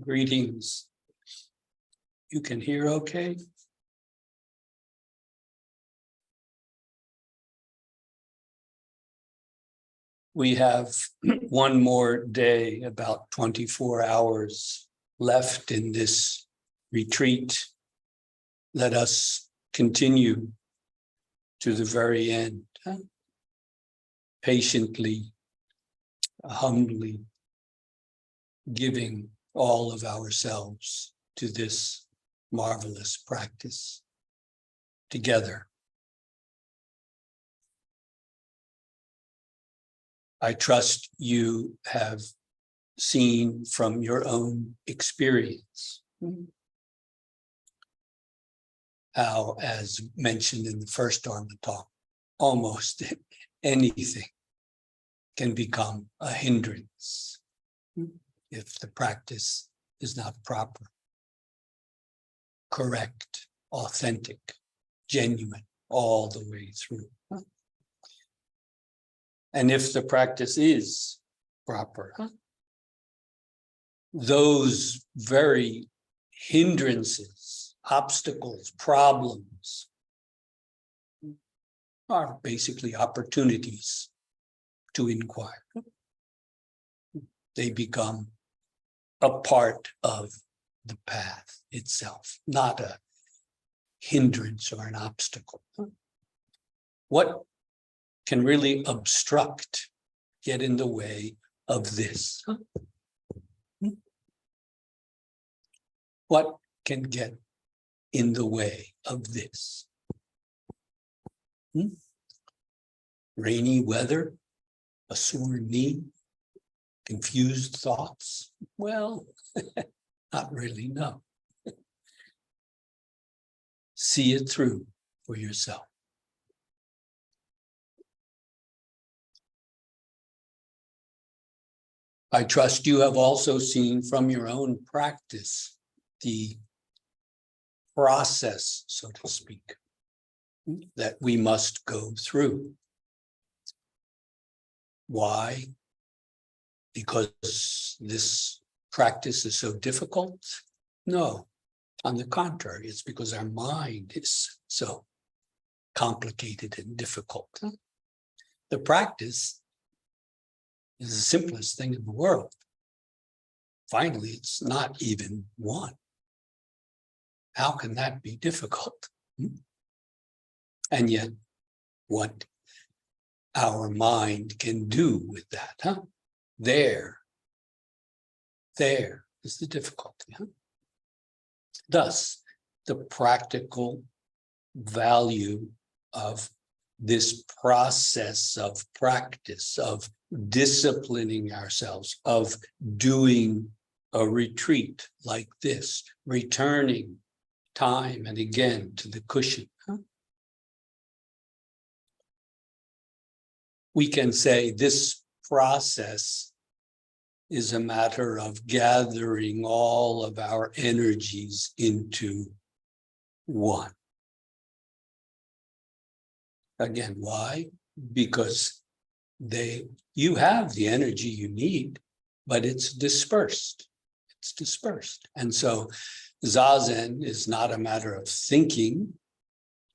Greetings. You can hear okay? We have one more day, about 24 hours left in this retreat. Let us continue to the very end, patiently, humbly giving all of ourselves to this marvelous practice together. I trust you have seen from your own experience how, as mentioned in the first Dharma talk, almost anything can become a hindrance if the practice is not proper, correct, authentic, genuine, all the way through. And if the practice is proper, those very hindrances, obstacles, problems are basically opportunities to inquire. They become a part of the path itself, not a hindrance or an obstacle. What can really obstruct, get in the way of this? What can get in the way of this? Rainy weather, a sore knee, confused thoughts? Well, not really, no. See it through for yourself. I trust you have also seen from your own practice the process, so to speak, that we must go through. Why? Because this practice is so difficult? No, on the contrary, it's because our mind is so complicated and difficult. The practice is the simplest thing in the world. Finally, it's not even one. How can that be difficult? And yet, what our mind can do with that, There is the difficulty. Thus, the practical value of this process of practice, of disciplining ourselves, of doing a retreat like this, returning time and again to the cushion. We can say this process is a matter of gathering all of our energies into one. Again, why? Because you have the energy you need, but it's dispersed. It's dispersed. And so Zazen is not a matter of thinking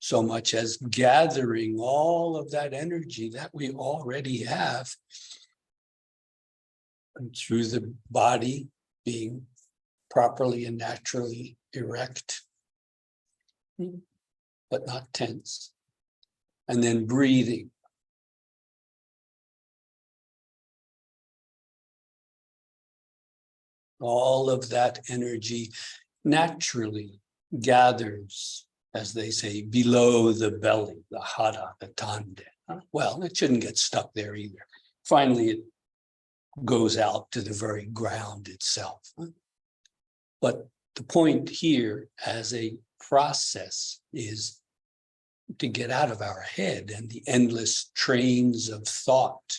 so much as gathering all of that energy that we already have through the body being properly and naturally erect, but not tense. And then breathing. All of that energy naturally gathers, as they say, below the belly, the hara, the tande. Well, it shouldn't get stuck there either. Finally, it goes out to the very ground itself. But the point here as a process is to get out of our head and the endless trains of thought.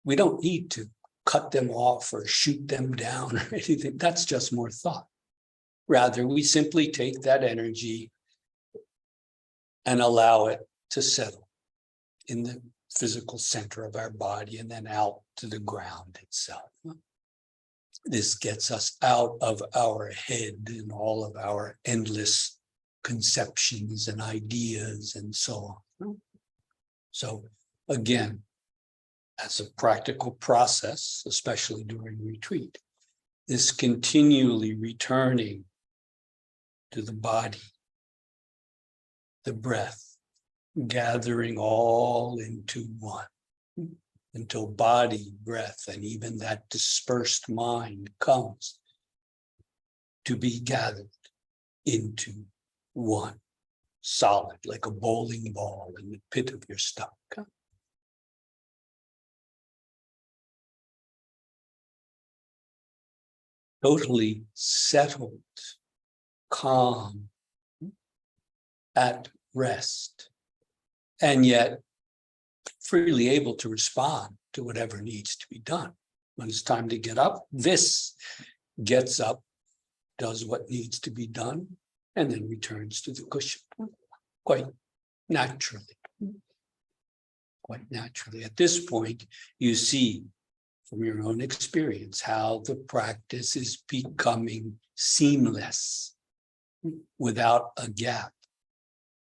We don't need to cut them off or shoot them down or anything. That's just more thought. Rather, we simply take that energy and allow it to settle in the physical center of our body and then out to the ground itself. This gets us out of our head and all of our endless conceptions and ideas and so on. So again, as a practical process, especially during retreat, this continually returning to the body, the breath, gathering all into one, until body, breath, and even that dispersed mind comes to be gathered into one, solid, like a bowling ball in the pit of your stomach. Totally settled, calm, at rest, and yet freely able to respond to whatever needs to be done. When it's time to get up, this gets up, does what needs to be done, and then returns to the cushion quite naturally. Quite naturally. At this point, you see from your own experience how the practice is becoming seamless without a gap.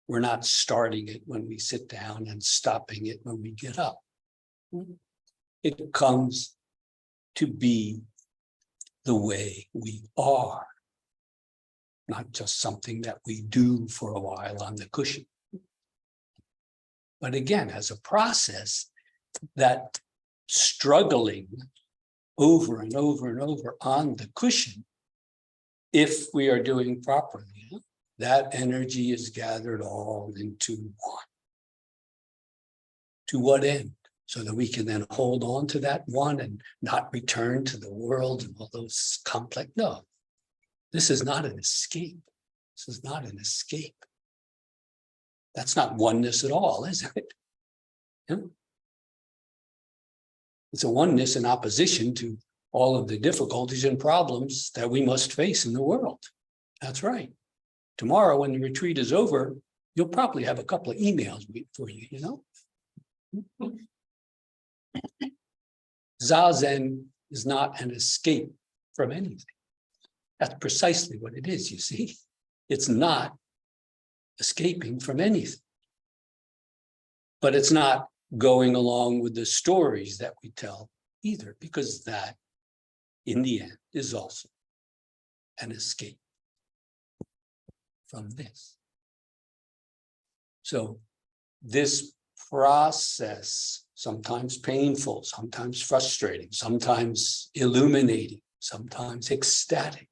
We're not starting it when we sit down and stopping it when we get up. It comes to be the way we are, not just something that we do for a while on the cushion. But again, as a process, that struggling over and over and over on the cushion, if we are doing properly, that energy is gathered all into one. To what end? So that we can then hold on to that one and not return to the world and all those complex. No, this is not an escape. This is not an escape. That's not oneness at all, is it? Yeah. It's a oneness in opposition to all of the difficulties and problems that we must face in the world. That's right. Tomorrow, when the retreat is over, you'll probably have a couple of emails for you, you know? Zazen is not an escape from anything. That's precisely what it is, you see. It's not escaping from anything. But it's not going along with the stories that we tell either, because that, in the end, is also an escape from this. So this process, sometimes painful, sometimes frustrating, sometimes illuminating, sometimes ecstatic,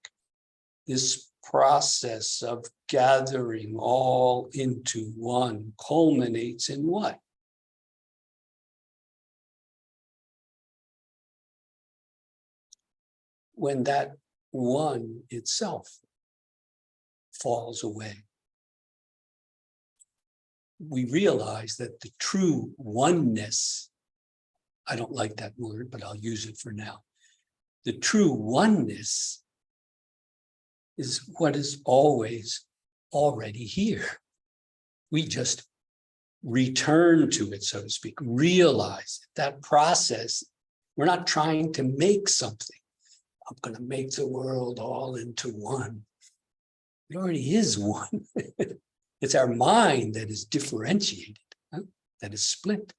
this process of gathering all into one culminates in what? When that one itself falls away. We realize that the true oneness, I don't like that word, but I'll use it for now. The true oneness is what is always already here. We just return to it, so to speak, realize it. That process, we're not trying to make something. I'm going to make the world all into one. It already is one. It's our mind that is differentiated, that is split.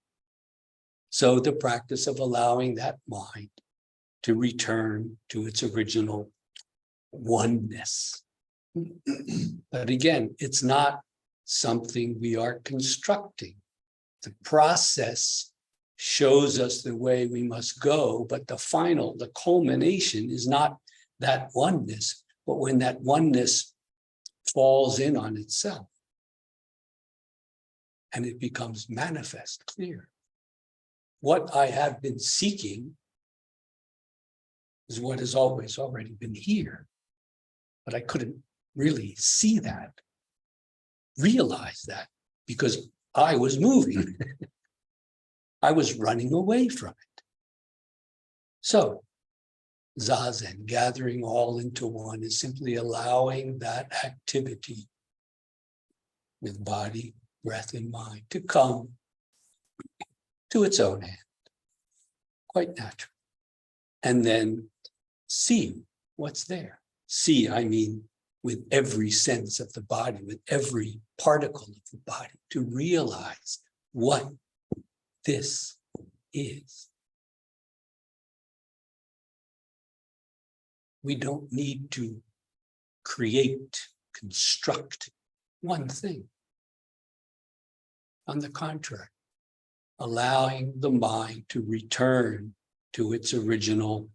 So the practice of allowing that mind to return to its original oneness. But again, it's not something we are constructing. The process shows us the way we must go, but the culmination is not that oneness, but when that oneness falls in on itself and it becomes manifest, clear. What I have been seeking is what has always already been here, but I couldn't really see that, realize that, because I was moving. I was running away from it. So, Zazen, gathering all into one, is simply allowing that activity with body, breath, and mind to come to its own end, quite natural. And then see what's there. See, I mean, with every sense of the body, with every particle of the body, to realize what this is. We don't need to create, construct one thing. On the contrary, allowing the mind to return to its original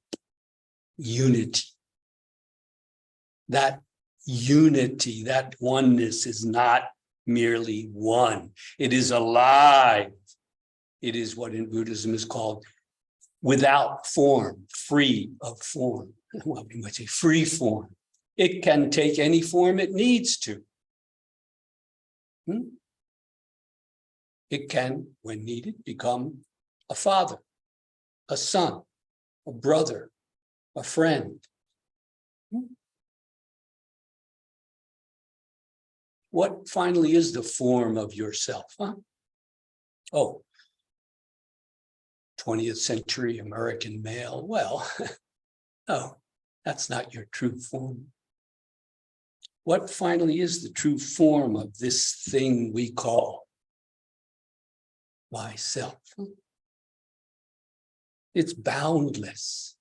unity. That unity, that oneness is not merely one. It is alive. It is what in Buddhism is called without form, free of form. Well, we might say free form. It can take any form it needs to. It can, when needed, become a father, a son, a brother, a friend. What finally is the form of yourself? Oh, 20th century American male. Well, no, that's not your true form. What finally is the true form of this thing we call myself? It's boundless.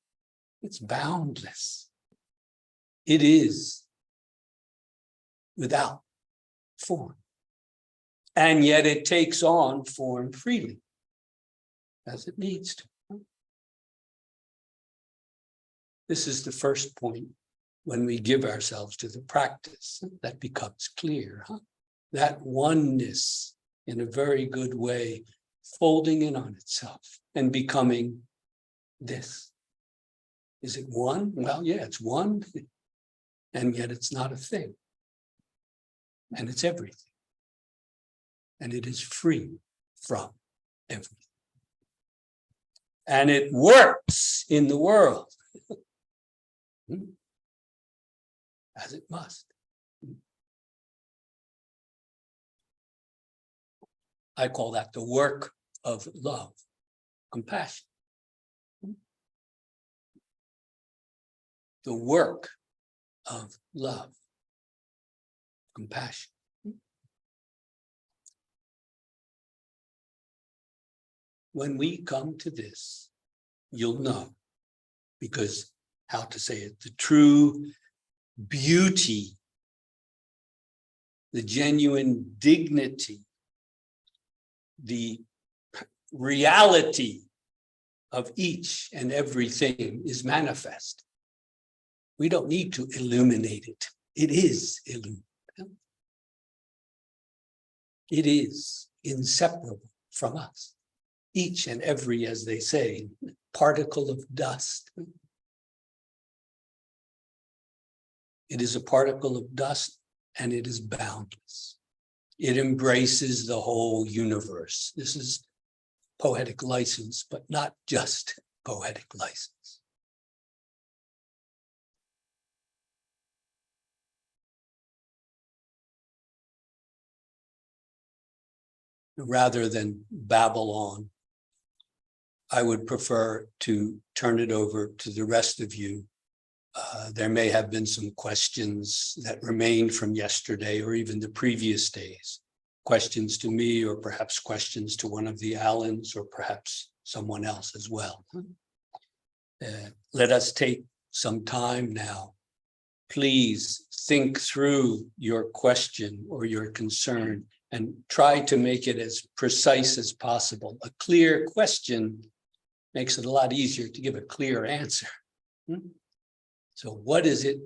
It's boundless. It is without form. And yet it takes on form freely, as it needs to. This is the first point. When we give ourselves to the practice, that becomes clear. That oneness, in a very good way, folding in on itself and becoming this. Is it one? Well, yeah, it's one, and yet it's not a thing. And it's everything. And it is free from everything. And it works in the world. As it must. I call that the work of love, compassion. The work of love, compassion. When we come to this, you'll know, because how to say it, the true beauty, the genuine dignity, the reality of each and everything is manifest. We don't need to illuminate it. It is illuminated. It is inseparable from us. Each and every, as they say, particle of dust. It is a particle of dust, and it is boundless. It embraces the whole universe. This is poetic license, but not just poetic license. Rather than babble on, I would prefer to turn it over to the rest of you. There may have been some questions that remained from yesterday or even the previous days. Questions to me, or perhaps questions to one of the Allens, or perhaps someone else as well. Let us take some time now. Please think through your question or your concern and try to make it as precise as possible. A clear question makes it a lot easier to give a clear answer. So what is it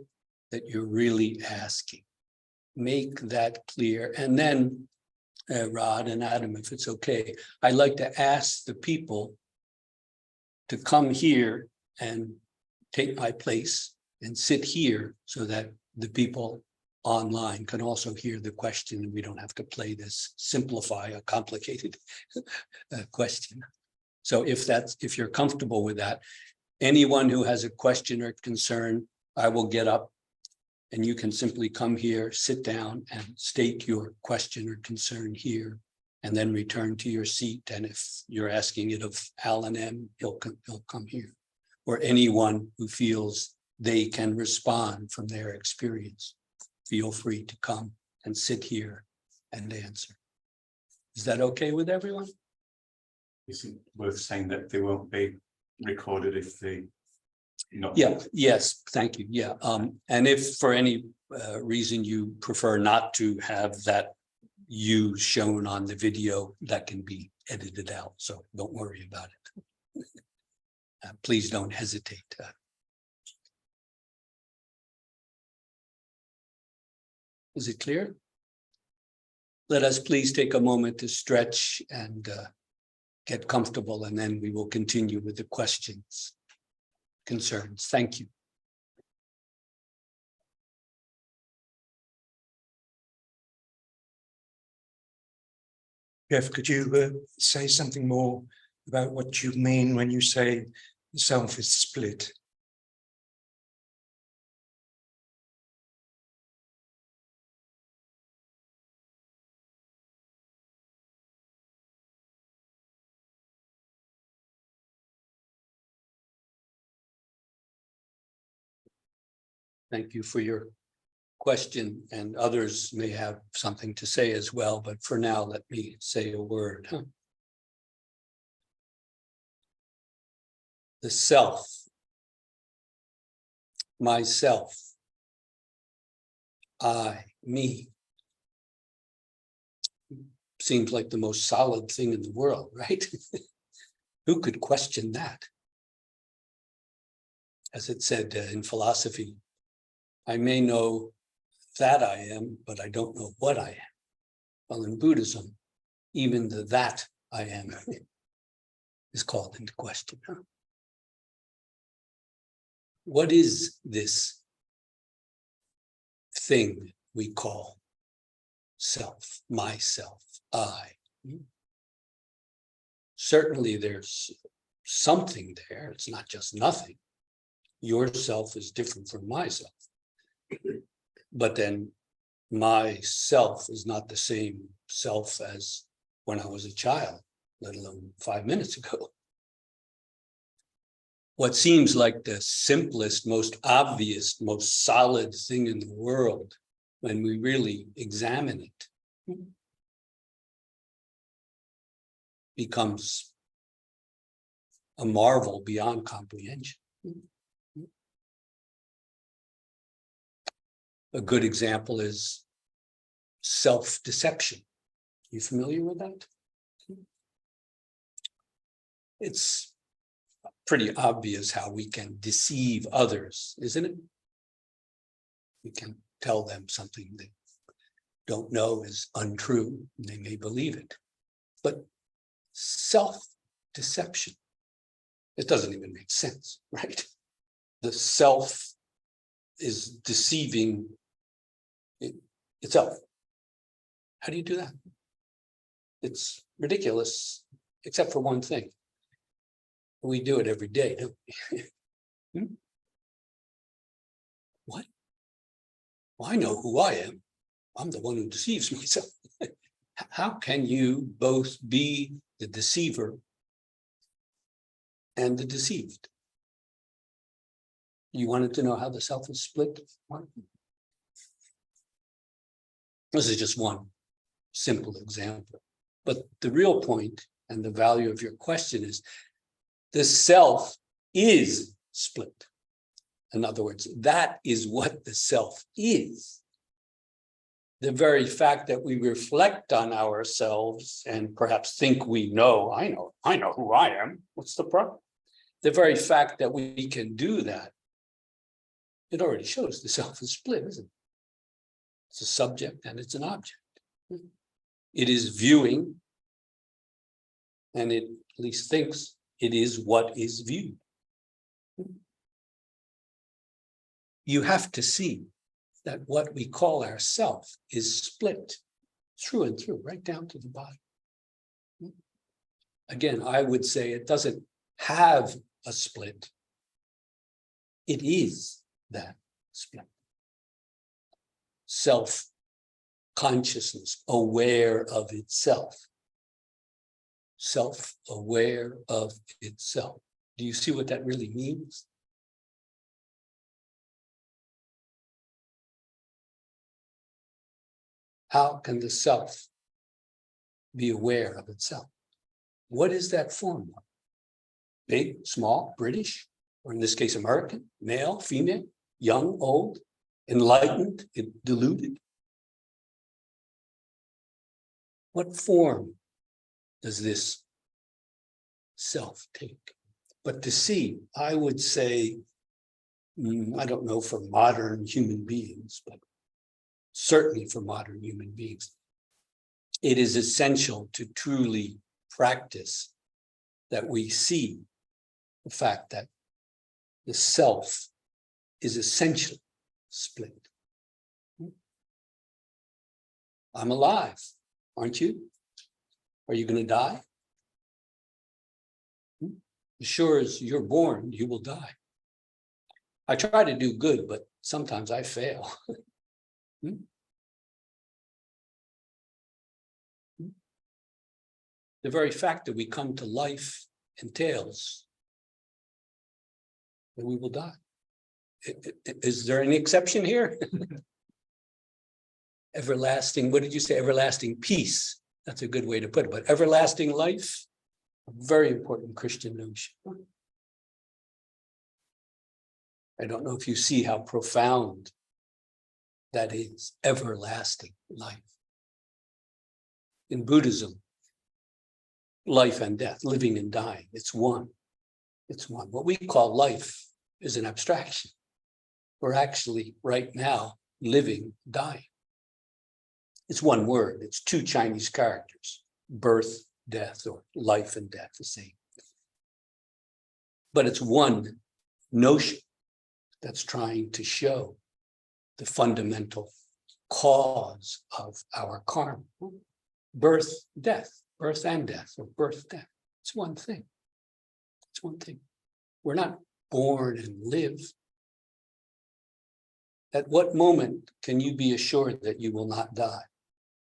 that you're really asking? Make that clear. And then, Rod and Adam, if it's okay, I'd like to ask the people to come here and take my place and sit here so that the people online can also hear the question, and we don't have to play this, simplify a complicated question. So if you're comfortable with that, anyone who has a question or concern, I will get up and you can simply come here, sit down and state your question or concern here, and then return to your seat. And if you're asking it of Alan M., he'll come here. Or anyone who feels they can respond from their experience. Feel free to come and sit here and answer. Is that okay with everyone? Is it worth saying that they won't be recorded if they not? Yeah, yes, thank you. Yeah. And if for any reason you prefer not to have that you shown on the video, that can be edited out. So don't worry about it. Please don't hesitate. Is it clear? Let us please take a moment to stretch and get comfortable, and then we will continue with the questions, concerns. Thank you. Jeff, could you say something more about what you mean when you say the self is split? Thank you for your question, and others may have something to say as well, but for now, let me say a word. The self, myself, I, me, seems like the most solid thing in the world, right? Who could question that? As it said in philosophy, I may know that I am, but I don't know what I am. Well, in Buddhism, even the that I am is called into question. What is this thing we call self, myself, I? Certainly there's something there. It's not just nothing. Yourself is different from myself. But then myself is not the same self as when I was a child, let alone 5 minutes ago. What seems like the simplest, most obvious, most solid thing in the world, when we really examine it, becomes a marvel beyond comprehension. A good example is self-deception. You familiar with that? It's pretty obvious how we can deceive others, isn't it? We can tell them something they don't know is untrue, and they may believe it. But self-deception, it doesn't even make sense, right? The self is deceiving itself. How do you do that? It's ridiculous, except for one thing. We do it every day, don't we? What? Well, I know who I am. I'm the one who deceives myself. How can you both be the deceiver and the deceived? You wanted to know how the self is split? This is just one simple example. But the real point and the value of your question is the self is split. In other words, that is what the self is. The very fact that we reflect on ourselves and perhaps think we know, I know who I am. What's the problem? The very fact that we can do that, it already shows the self is split, isn't it? It's a subject and it's an object. It is viewing, and it at least thinks it is what is viewed. You have to see that what we call ourself is split through and through, right down to the bottom. Again, I would say it doesn't have a split. It is that split. Self-consciousness, aware of itself. Self-aware of itself. Do you see what that really means? How can the self be aware of itself? What is that form? Big, small, British, or in this case, American, male, female, young, old, enlightened, deluded? What form does this self take? But to see, I would say, I don't know for modern human beings, but certainly for modern human beings, it is essential to truly practice that we see the fact that the self is essentially split. I'm alive, aren't you? Are you going to die? As sure as you're born, you will die. I try to do good, but sometimes I fail. The very fact that we come to life entails that we will die. Is there any exception here? Everlasting, what did you say? Everlasting peace. That's a good way to put it, but everlasting life, a very important Christian notion. I don't know if you see how profound that is, everlasting life. In Buddhism, life and death, living and dying, it's one. It's one. What we call life is an abstraction. We're actually right now living, dying. It's one word. It's two Chinese characters, birth, death, or life and death, the same. But it's one notion that's trying to show the fundamental cause of our karma. Birth, death, birth and death, or birth, death. It's one thing. It's one thing. We're not born and live. At what moment can you be assured that you will not die?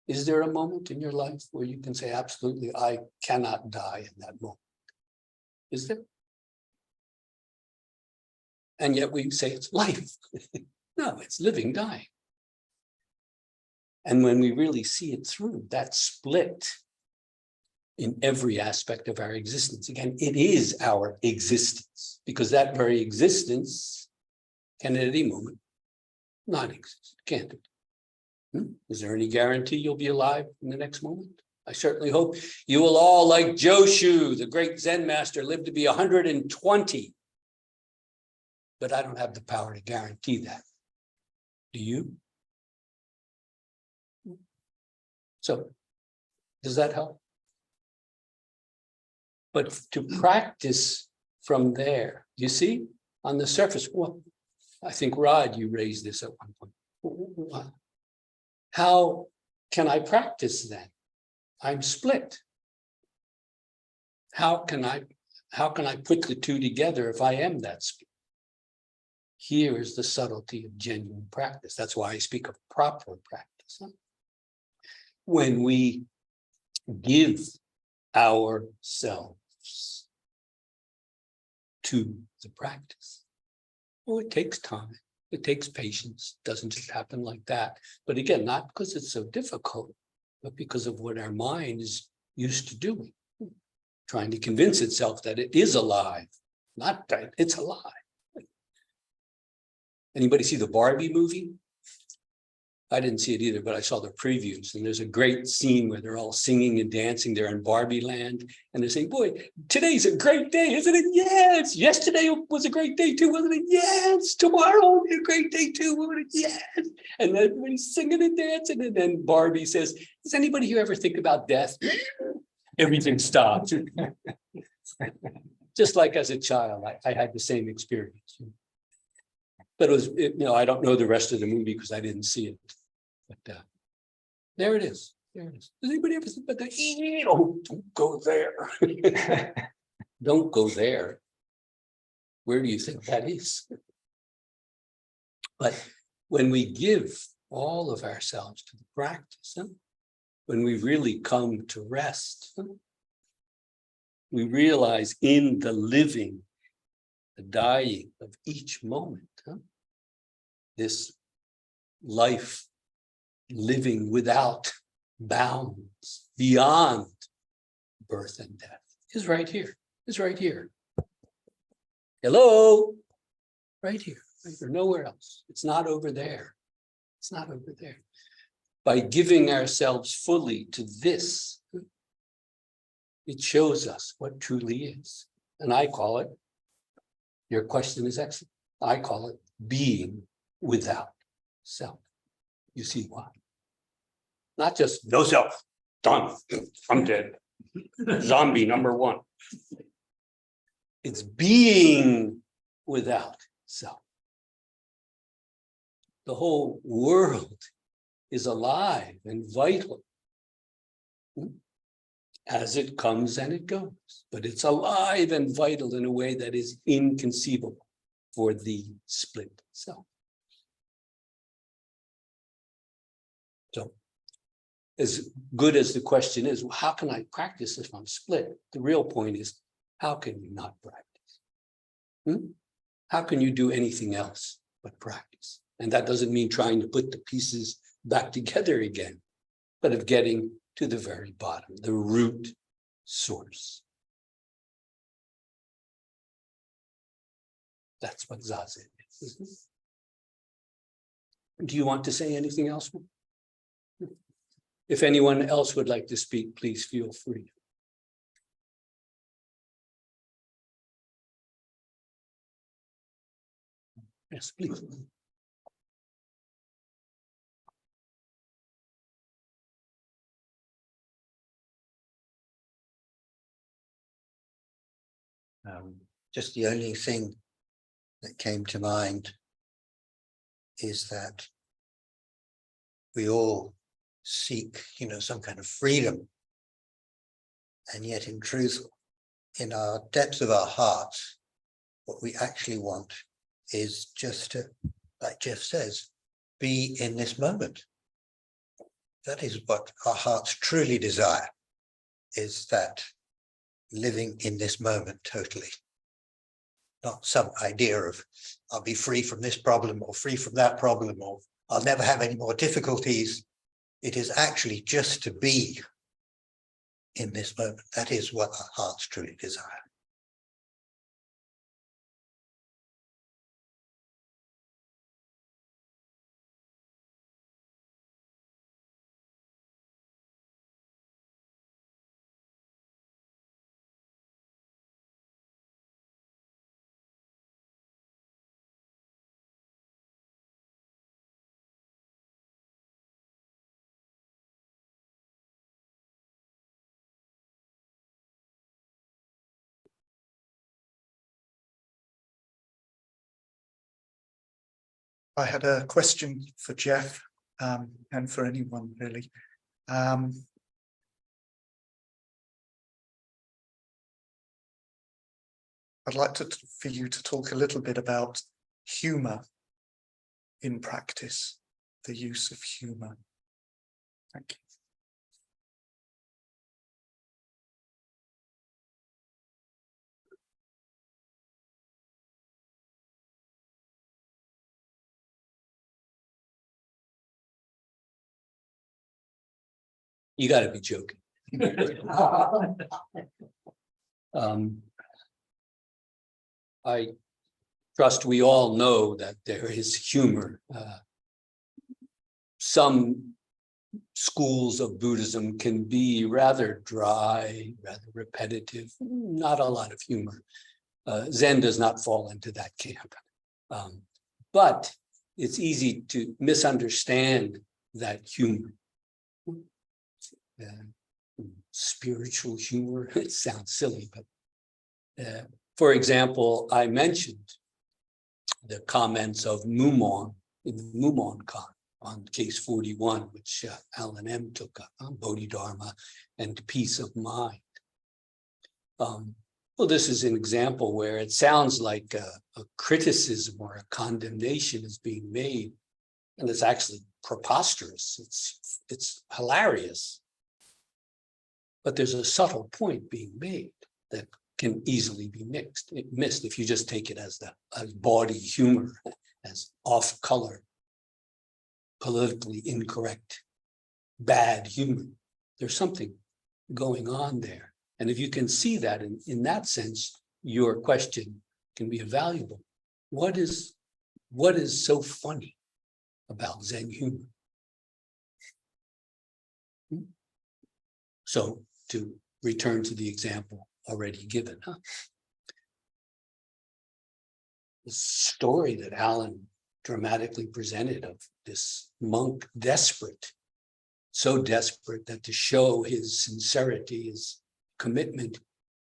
Is there a moment in your life where you can say, absolutely, I cannot die in that moment? Is there? And yet we say it's life. No, it's living, dying. And when we really see it through, that split in every aspect of our existence, again, it is our existence, because that very existence can at any moment not exist, can't it? Is there any guarantee you'll be alive in the next moment? I certainly hope you will all, like Joshu, the great Zen master, live to be 120. But I don't have the power to guarantee that. Do you? So, does that help? But to practice from there, you see, on the surface, well, I think, Rod, you raised this at one point. How can I practice then? I'm split. How can I put the two together if I am that split? Here is the subtlety of genuine practice. That's why I speak of proper practice. When we give ourselves to the practice, well, it takes time. It takes patience. It doesn't just happen like that. But again, not because it's so difficult, but because of what our mind is used to doing, trying to convince itself that it is alive. Not that it's alive. Anybody see the Barbie movie? I didn't see it either, but I saw the previews, and there's a great scene where they're all singing and dancing. They're in Barbie land, and they're saying, boy, today's a great day, isn't it? Yes. Yesterday was a great day too, wasn't it? Yes. Tomorrow will be a great day too, wasn't it? Yes. And everybody's singing and dancing, and then Barbie says, does anybody here ever think about death? Everything stops. Just like as a child, I had the same experience. But it was, I don't know the rest of the movie because I didn't see it. But there it is. There it is. Does anybody ever think about that? Oh, don't go there. Don't go there. Where do you think that is? But when we give all of ourselves to the practice, when we really come to rest, we realize in the living, the dying of each moment, this life living without bounds, beyond birth and death, is right here, is right here. Hello, right here, nowhere else. It's not over there. It's not over there. By giving ourselves fully to this, it shows us what truly is. And I call it, your question is excellent, I call it being without self. You see why? Not just no self, done, I'm dead. Zombie number one. It's being without self. The whole world is alive and vital as it comes and it goes, but it's alive and vital in a way that is inconceivable for the split self. So, as good as the question is, well, how can I practice if I'm split? The real point is, how can you not practice? How can you do anything else but practice? And that doesn't mean trying to put the pieces back together again, but of getting to the very bottom, the root source. That's what Zazen is. Do you want to say anything else? If anyone else would like to speak, please feel free. Yes, please. Just the only thing that came to mind is that we all seek, some kind of freedom. And yet in truth, in our depths of our hearts, what we actually want is just to, like Jeff says, be in this moment. That is what our hearts truly desire, is that living in this moment totally. Not some idea of I'll be free from this problem or free from that problem, or I'll never have any more difficulties. It is actually just to be in this moment. That is what our hearts truly desire. I had a question for Jeff and for anyone really. I'd like for you to talk a little bit about humour in practice, the use of humour. Thank you. You got to be joking. I trust we all know that there is humor. Some schools of Buddhism can be rather dry, rather repetitive, not a lot of humor. Zen does not fall into that camp. But it's easy to misunderstand that humor. Spiritual humor, it sounds silly, but for example, I mentioned the comments of Mumon in Mumoncon on case 41, which Alan M. took up on Bodhidharma and peace of mind. Well, this is an example where it sounds like a criticism or a condemnation is being made, and it's actually preposterous. It's hilarious. But there's a subtle point being made that can easily be missed if you just take it as bawdy humor, as off color. politically incorrect, bad humor. There's something going on there. And if you can see that in that sense, your question can be valuable. What is so funny about Zen humor? So to return to the example already given, the story that Alan dramatically presented of this monk desperate, so desperate that to show his sincerity, his commitment,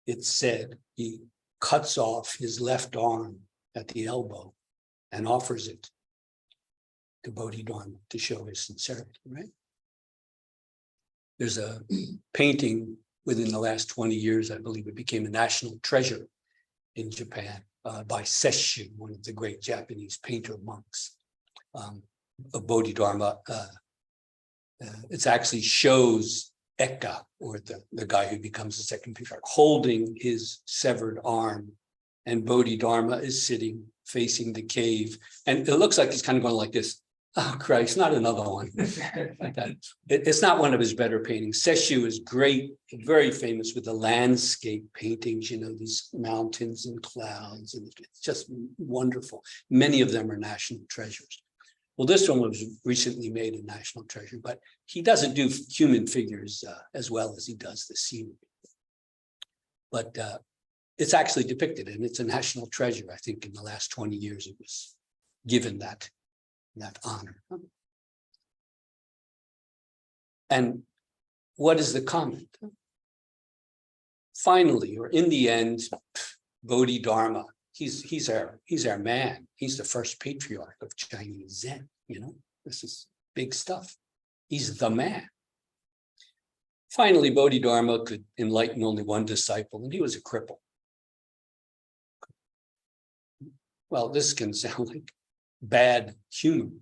it said he cuts off his left arm at the elbow and offers it to Bodhidharma to show his sincerity, right? There's a painting within the last 20 years, I believe it became a national treasure in Japan by Sesshu, one of the great Japanese painter monks, of Bodhidharma. It actually shows Eka, or the guy who becomes the second patriarch, holding his severed arm, and Bodhidharma is sitting facing the cave, and it looks like he's kind of going like this. Oh Christ, not another one. Like that. It's not one of his better paintings. Sesshu is great, very famous with the landscape paintings, you know, these mountains and clouds, and it's just wonderful. Many of them are national treasures. Well, this one was recently made a national treasure, but he doesn't do human figures as well as he does the scenery. But it's actually depicted, and it's a national treasure. I think in the last 20 years, it was given that honor. And what is the comment? Finally, or in the end, Bodhidharma, he's our man. He's the first patriarch of Chinese Zen, you know, this is big stuff. He's the man. Finally, Bodhidharma could enlighten only one disciple, and he was a cripple. Well, this can sound like bad humor,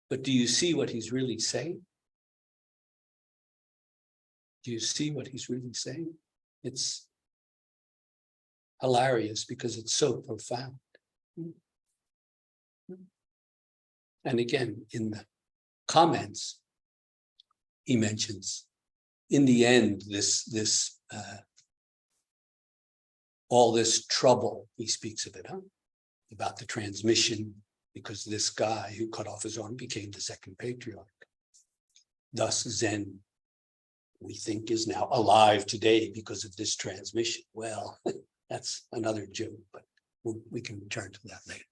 but do you see what he's really saying? Do you see what he's really saying? It's hilarious because it's so profound. And again, in the comments, he mentions, in the end, all this trouble, he speaks of it, about the transmission, because this guy who cut off his arm became the second patriarch. Thus, Zen, we think, is now alive today because of this transmission. Well, that's another joke, but we can return to that later.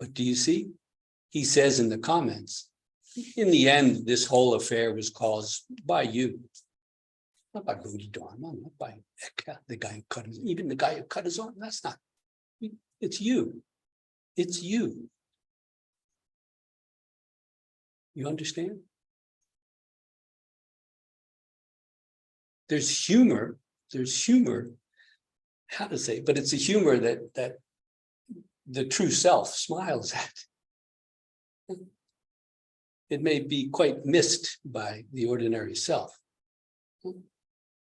But do you see? He says in the comments, in the end, this whole affair was caused by you. Not by Bodhidharma, not by the guy who cut his, even the guy who cut his arm, that's not, it's you. It's you. You understand? There's humor, how to say, but it's a humor that the true self smiles at. It may be quite missed by the ordinary self,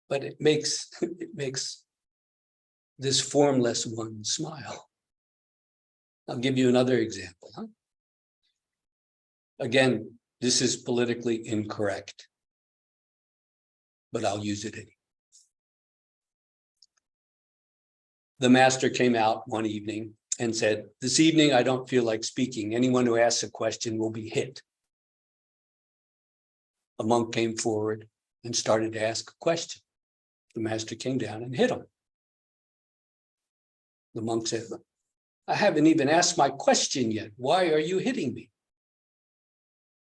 but it makes this formless one smile. I'll give you another example. Again, this is politically incorrect, but I'll use it anyway. The master came out one evening and said, "This evening, I don't feel like speaking. Anyone who asks a question will be hit." A monk came forward and started to ask a question. The master came down and hit him. The monk said, "I haven't even asked my question yet. Why are you hitting me?"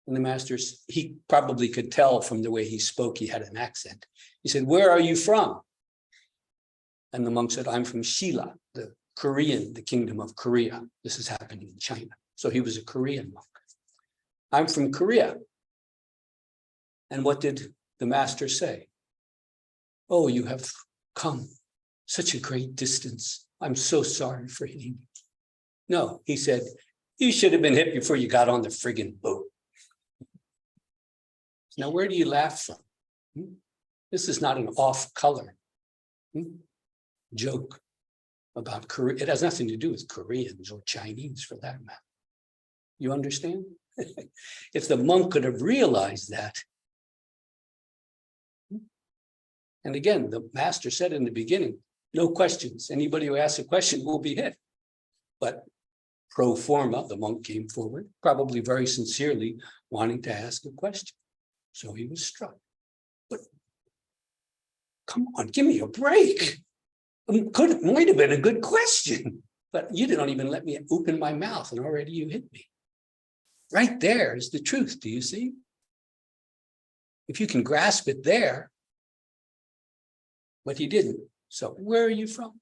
And the master, he probably could tell from the way he spoke, he had an accent. He said, "Where are you from?" And the monk said, "I'm from Shilla, the kingdom of Korea. This is happening in China." So he was a Korean monk. "I'm from Korea." And what did the master say? "Oh, you have come such a great distance. I'm so sorry for hitting you." No, he said, "You should have been hit before you got on the friggin' boat." Now, where do you laugh from? This is not an off-color joke about Korea. It has nothing to do with Koreans or Chinese for that matter. You understand? If the monk could have realized that. And again, the master said in the beginning, no questions. Anybody who asks a question will be hit. But pro forma, the monk came forward, probably very sincerely wanting to ask a question. So he was struck. But come on, give me a break. Might have been a good question, but you didn't even let me open my mouth and already you hit me. Right there is the truth. Do you see? If you can grasp it there, but he didn't. So where are you from?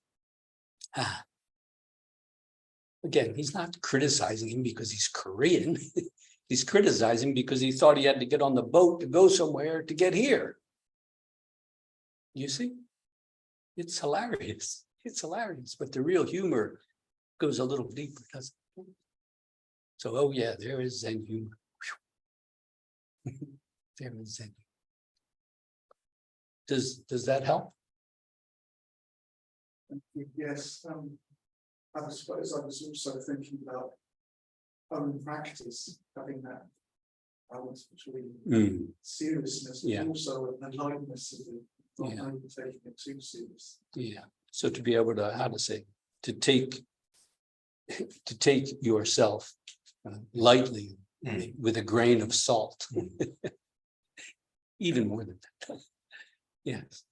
Again, he's not criticizing him because he's Korean. He's criticizing because he thought he had to get on the boat to go somewhere to get here. You see? It's hilarious. It's hilarious. But the real humor goes a little deeper, doesn't it? So, oh yeah, there is Zen humor. There is Zen. Does that help? Yes, I suppose I was also thinking about own practice, having that balance between seriousness and also a lightness of it, not taking it too serious. Yeah. So to be able to, how to say, to take yourself lightly with a grain of salt, even more than that. Yes.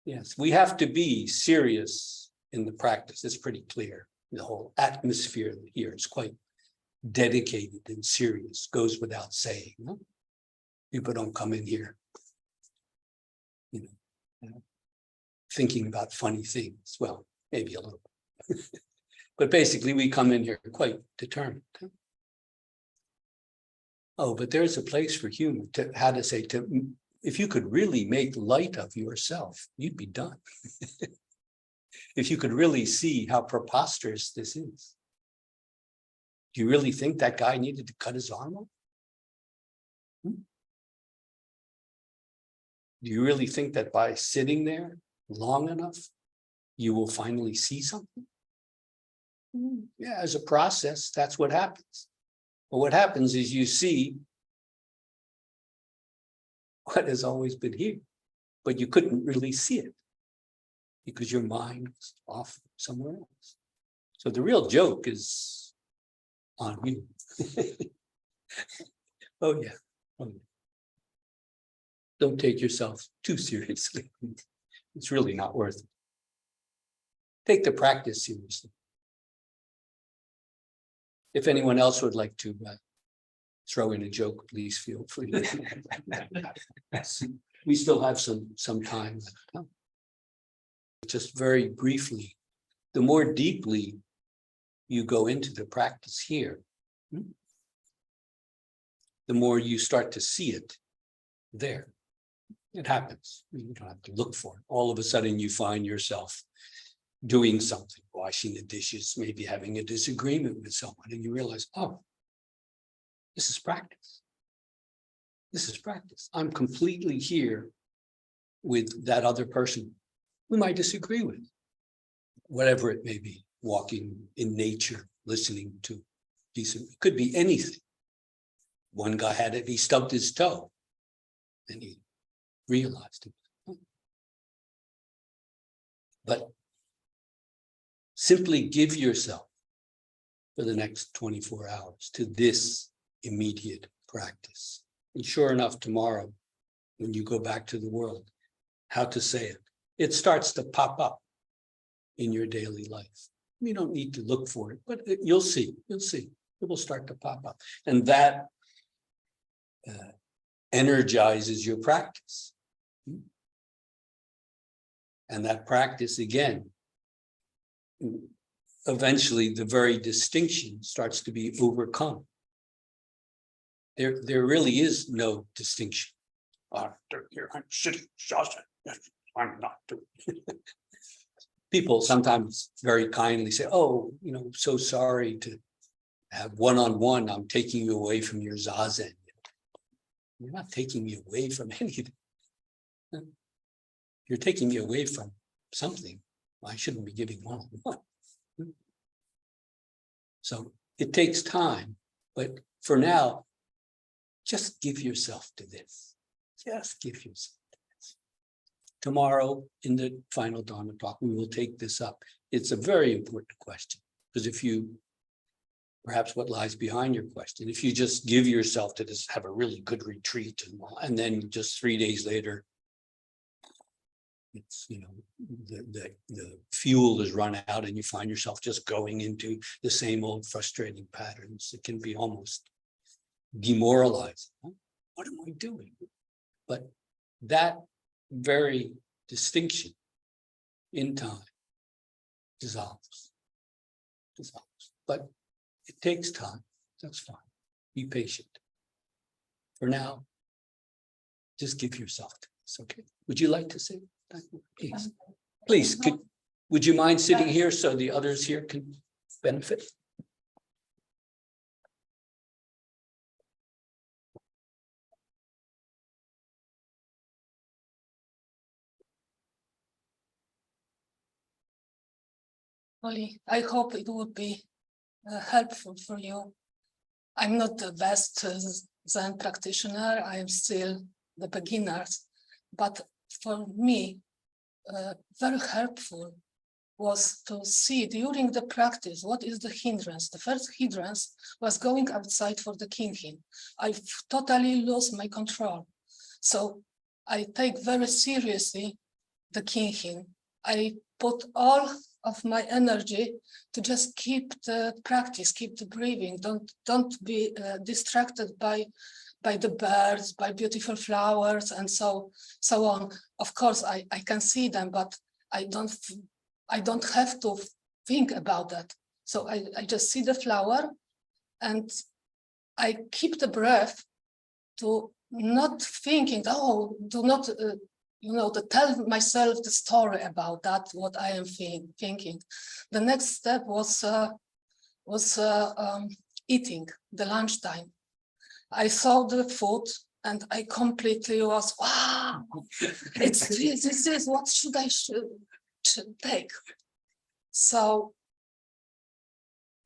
Yes, we have to be serious in the practice. It's pretty clear. The whole atmosphere here is quite dedicated and serious, goes without saying. No? People don't come in here, thinking about funny things. Well, maybe a little, but basically we come in here quite determined. Oh, but there's a place for humor. To how to say, to if you could really make light of yourself, you'd be done. If you could really see how preposterous this is. Do you really think that guy needed to cut his arm off? Do you really think that by sitting there long enough, you will finally see something? Yeah, as a process, that's what happens. But what happens is you see what has always been here, but you couldn't really see it because your mind was off somewhere else. So the real joke is on you. Oh yeah. Don't take yourself too seriously. It's really not worth it. Take the practice seriously. If anyone else would like to throw in a joke, please feel free. We still have some time. Just very briefly, the more deeply you go into the practice here, the more you start to see it there. It happens. You don't have to look for it. All of a sudden you find yourself doing something, washing the dishes, maybe having a disagreement with someone, and you realize, oh, this is practice. This is practice. I'm completely here with that other person whom I disagree with, whatever it may be, walking in nature, listening to decent, it could be anything. One guy had it, he stubbed his toe, and he realized it. But simply give yourself for the next 24 hours to this immediate practice. And sure enough, tomorrow, when you go back to the world, how to say it starts to pop up in your daily life. You don't need to look for it, but you'll see, it will start to pop up. And that energizes your practice. And that practice, again, eventually the very distinction starts to be overcome. There really is no distinction. I'm sitting, I'm not doing. People sometimes very kindly say, oh, so sorry to have one-on-one, I'm taking you away from your zazen. You're not taking me away from anything. You're taking me away from something. I shouldn't be giving one-on-one. So it takes time, but for now, just give yourself to this. Just give yourself to this. Tomorrow, in the final Dharma talk, we will take this up. It's a very important question, because if you, perhaps what lies behind your question, if you just give yourself to this, have a really good retreat, and then just 3 days later, it's, you know, the fuel is run out and you find yourself just going into the same old frustrating patterns. It can be almost demoralizing. What am I doing? But that very distinction in time dissolves. But it takes time. That's fine. Be patient. For now, just give yourself to this, okay? Would you like to say? Please, please, would you mind sitting here so the others here can benefit? Ollie, I hope it would be helpful for you. I'm not the best Zen practitioner. I am still the beginner, but for me, very helpful was to see during the practice, what is the hindrance? The first hindrance was going outside for the kinhin. I totally lost my control. So I take very seriously the kinhin. I put all of my energy to just keep the practice, keep the breathing. Don't be distracted by the birds, by beautiful flowers, and so on. Of course, I can see them, but I don't have to think about that. So I just see the flower, and I keep the breath to not thinking. Oh, do not to tell myself the story about that, what I am thinking. The next step was eating the lunchtime. I saw the food and I completely was, wow, this is what should I take. So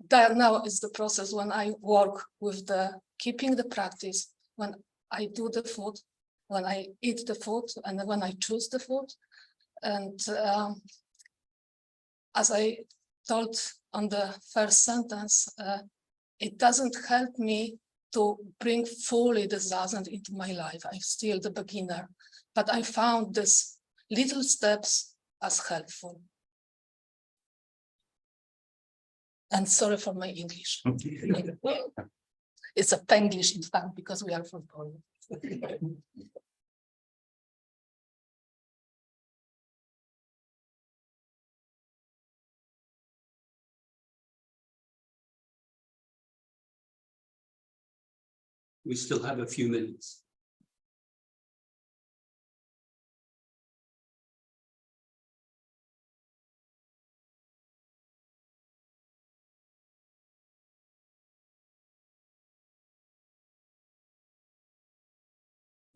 that now is the process when I work with the keeping the practice, when I do the food, when I eat the food, and when I choose the food. And as I told on the first sentence, it doesn't help me to bring fully the Zazen into my life. I'm still the beginner, but I found these little steps as helpful. And sorry for my English. It's a Penglish, in fact, because we are from Poland. We still have a few minutes.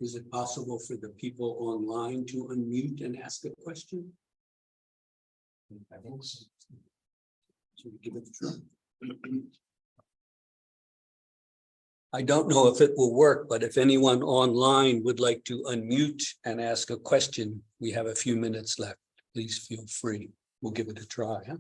Is it possible for the people online to unmute and ask a question? I think so. Should we give it a try? I don't know if it will work, but if anyone online would like to unmute and ask a question, we have a few minutes left. Please feel free. We'll give it a try. Huh?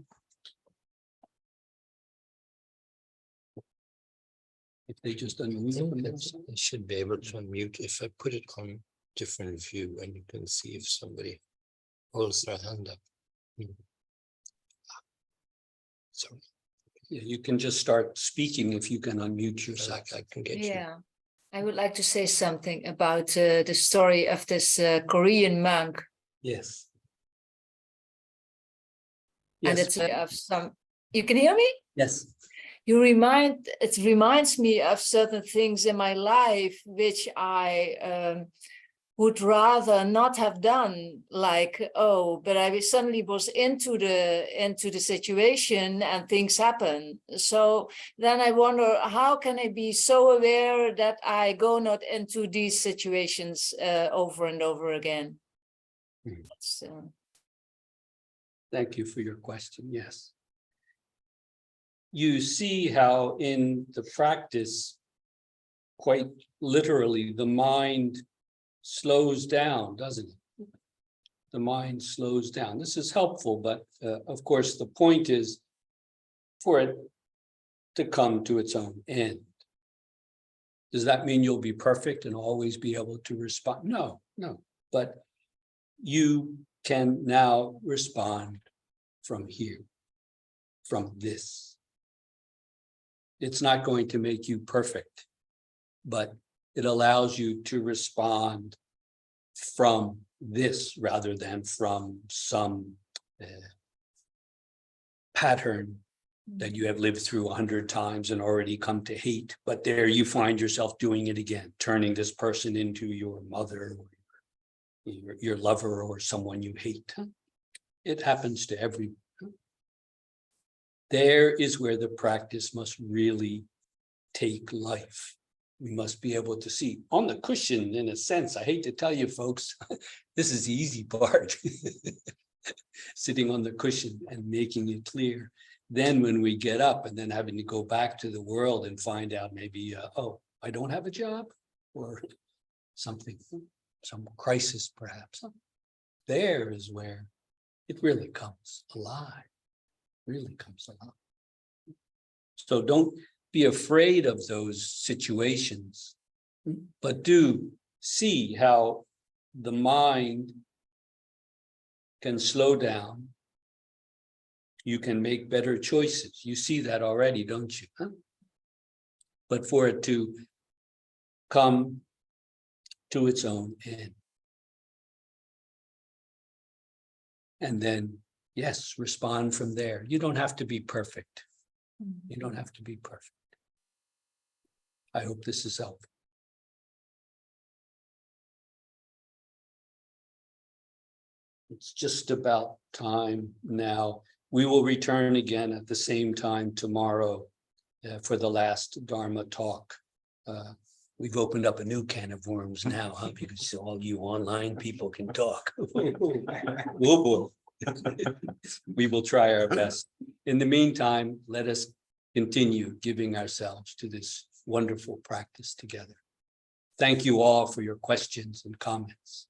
If they just unmute, I should be able to unmute if I put it on different view, and you can see if somebody holds their hand up. Sorry. yeah, you can just start speaking if you can unmute yourself. I can get you. Yeah, I would like to say something about the story of this Korean monk. Yes. And Yes. it's of some. You can hear me? Yes. It reminds me of certain things in my life which I would rather not have done, like, but I suddenly was into the situation and things happen. So then I wonder, how can I be so aware that I go not into these situations over and over again? Thank you for your question. Yes. You see how in the practice, quite literally, the mind slows down, doesn't it? The mind slows down. This is helpful, but of course, the point is for it to come to its own end. Does that mean you'll be perfect and always be able to respond? No, no, but you can now respond from here, from this. It's not going to make you perfect, but it allows you to respond from this rather than from some pattern that you have lived through 100 times and already come to hate. But there you find yourself doing it again, turning this person into your mother, or your lover, or someone you hate. It happens to everyone. There is where the practice must really take life. We must be able to see on the cushion, in a sense. I hate to tell you folks, this is the easy part. Sitting on the cushion and making it clear. Then when we get up and then having to go back to the world and find out maybe, oh, I don't have a job, or something, some crisis perhaps. There is where it really comes alive, really comes alive. So don't be afraid of those situations, but do see how the mind can slow down. You can make better choices. You see that already, don't you? But for it to come to its own end. And then, yes, respond from there. You don't have to be perfect. You don't have to be perfect. I hope this is helpful. It's just about time now. We will return again at the same time tomorrow for the last Dharma talk. We've opened up a new can of worms now, huh? Because all you online people can talk. We will try our best. In the meantime, let us continue giving ourselves to this wonderful practice together. Thank you all for your questions and comments.